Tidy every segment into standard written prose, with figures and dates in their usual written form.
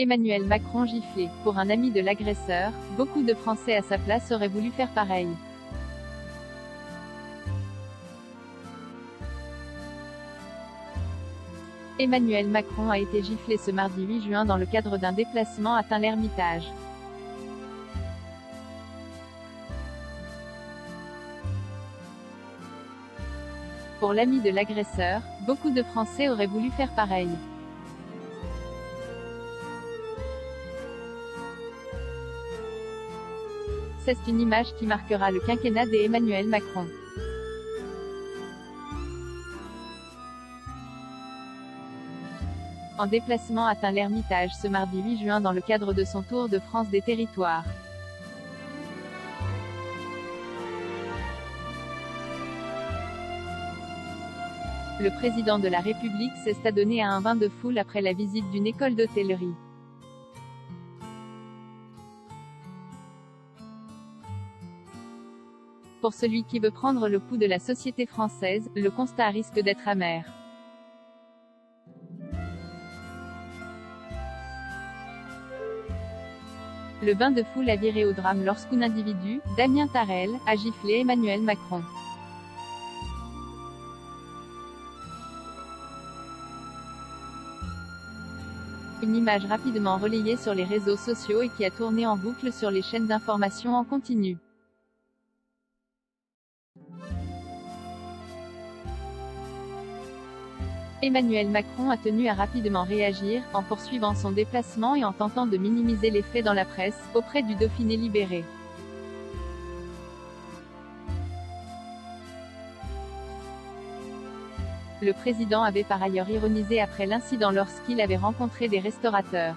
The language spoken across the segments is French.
Emmanuel Macron giflé. Pour un ami de l'agresseur, beaucoup de Français à sa place auraient voulu faire pareil. Emmanuel Macron a été giflé ce mardi 8 juin dans le cadre d'un déplacement à Tain-l'Hermitage. Pour l'ami de l'agresseur, beaucoup de Français auraient voulu faire pareil. C'est une image qui marquera le quinquennat d'Emmanuel Macron. En déplacement à Tain-l'Hermitage ce mardi 8 juin dans le cadre de son tour de France des territoires. Le président de la République s'est adonné à un bain de foule après la visite d'une école d'hôtellerie. Pour celui qui veut prendre le pouls de la société française, le constat risque d'être amer. Le bain de foule a viré au drame lorsqu'un individu, Damien Tarel, a giflé Emmanuel Macron. Une image rapidement relayée sur les réseaux sociaux et qui a tourné en boucle sur les chaînes d'information en continu. Emmanuel Macron a tenu à rapidement réagir, en poursuivant son déplacement et en tentant de minimiser les faits dans la presse, auprès du Dauphiné libéré. Le président avait par ailleurs ironisé après l'incident lorsqu'il avait rencontré des restaurateurs.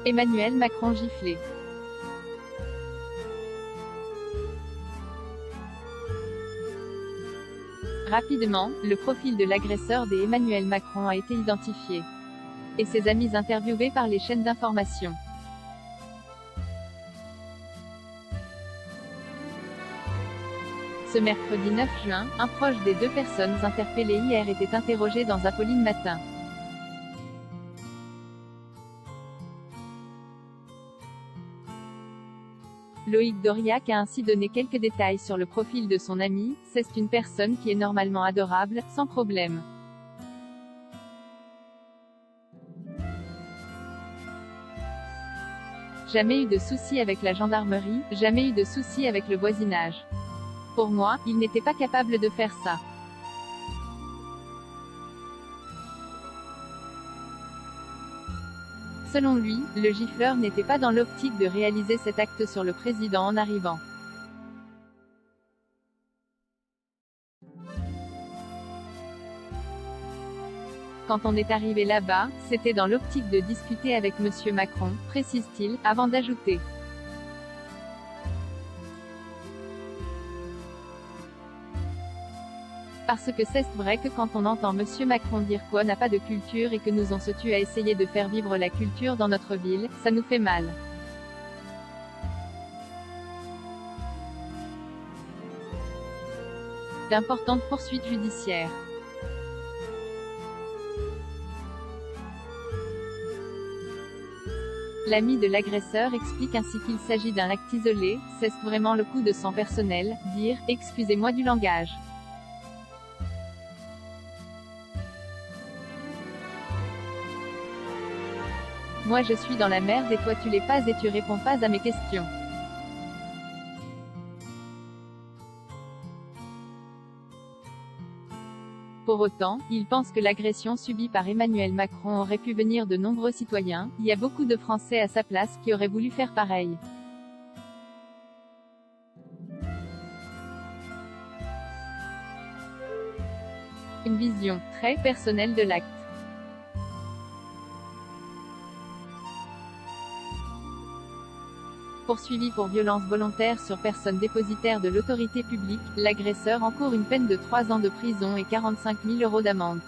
Emmanuel Macron giflé. Rapidement, le profil de l'agresseur d'Emmanuel Macron a été identifié. Et ses amis interviewés par les chaînes d'information. Ce mercredi 9 juin, un proche des deux personnes interpellées hier était interrogé dans Apolline Matin. Loïc Doriac a ainsi donné quelques détails sur le profil de son ami. C'est une personne qui est normalement adorable, sans problème. Jamais eu de soucis avec la gendarmerie, jamais eu de soucis avec le voisinage. Pour moi, il n'était pas capable de faire ça. Selon lui, le gifleur n'était pas dans l'optique de réaliser cet acte sur le président en arrivant. Quand on est arrivé là-bas, c'était dans l'optique de discuter avec Monsieur Macron, précise-t-il, avant d'ajouter. Parce que c'est vrai que quand on entend Monsieur Macron dire quoi n'a pas de culture et que nous on se tue à essayer de faire vivre la culture dans notre ville, ça nous fait mal. D'importantes poursuites judiciaires. L'ami de l'agresseur explique ainsi qu'il s'agit d'un acte isolé, c'est vraiment le coup de sang personnel, dire « excusez-moi du langage ». Moi je suis dans la merde et toi tu l'es pas et tu réponds pas à mes questions. Pour autant, il pense que l'agression subie par Emmanuel Macron aurait pu venir de nombreux citoyens. Il y a beaucoup de Français à sa place qui auraient voulu faire pareil. Une vision très personnelle de l'acte. Poursuivi pour violence volontaire sur personne dépositaire de l'autorité publique, l'agresseur encourt une peine de 3 ans de prison et 45 000 € d'amende.